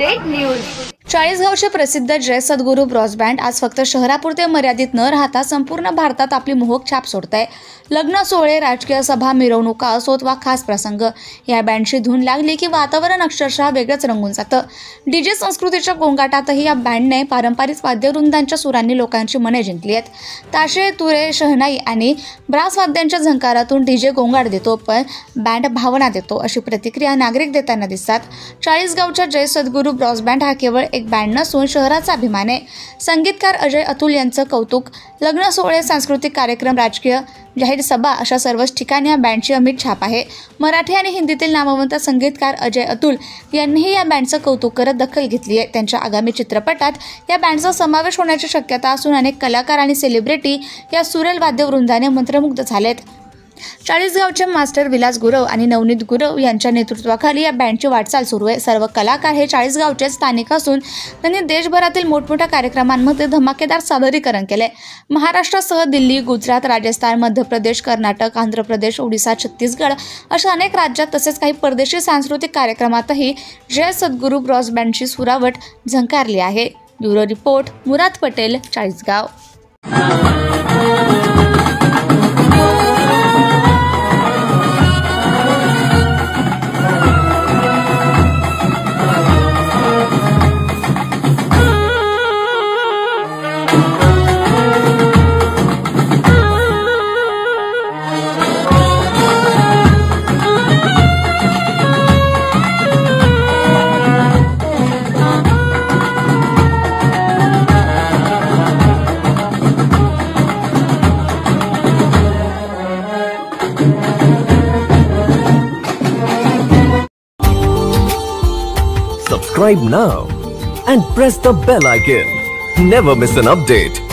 Update news. चाळीसगावचे प्रसिद्ध जय सद्गुरू Bros band आज फक्त शहरापुरते मर्यादित न राहता संपूर्ण भारतात आपली मोहक छाप सोडत आहे। लग्न सोहळे, राजकीय सभा, मिरवणुका असोत वा खास प्रसंग, या बँडची धून लागली की वातावरण अक्षरशः वेगळंच रंगून जातं। डीजे संस्कृतीच्या गोंगाटातही या बँडने पारंपरिक वाद्यवृंदांच्या सुरांनी लोकांची मने जिंकली आहेत। ताशे, तुरे, शहनाई आणि ब्रास वाद्यांच्या झंकारातून डीजे गोंगाट देतो, पण बँड भावना देतो, अशी प्रतिक्रिया नागरिक देताना दिसतात। चाळीसगावच्या जय सद्गुरू ब्रॉस बँड हा केवळ एक बँड नसून शहराचा अभिमान आहे। संगीतकार अजय अतुल यांचं कौतुक, लग्न सोहळे, सांस्कृतिक कार्यक्रम, राजकीय जाहीर सभा अशा सर्वच ठिकाणी या बँडची अमिट छाप आहे। मराठी आणि हिंदीतील नामवंत संगीतकार अजय अतुल यांनीही या बँडचं कौतुक करत दखल घेतली आहे। त्यांच्या आगामी चित्रपटात या बँडचा समावेश होण्याची शक्यता असून अनेक कलाकार आणि सेलिब्रिटी या सुरेल वाद्यवृंदाने मंत्रमुग्ध झालेत। चाळीसगावचे मास्टर विलास गुरव आणि नवनीत गुरव यांच्या नेतृत्वाखाली या बँडची वाटचाल सुरू आहे। सर्व कलाकार हे चाळीसगावचे स्थानिक असून त्यांनी देशभरातील मोठमोठ्या कार्यक्रमांमध्ये धमाकेदार सादरीकरण केले। महाराष्ट्रासह दिल्ली, गुजरात, राजस्थान, मध्य प्रदेश, कर्नाटक, आंध्र प्रदेश, ओडिसा, छत्तीसगड अशा अनेक राज्यात तसेच काही परदेशी सांस्कृतिक कार्यक्रमातही जय सद्गुरू ब्रॉस बँडची सुरावट झंकारली आहे। Bureau report, Murad Patel, Chalisgaon. Subscribe now and press the bell icon. Never miss an update.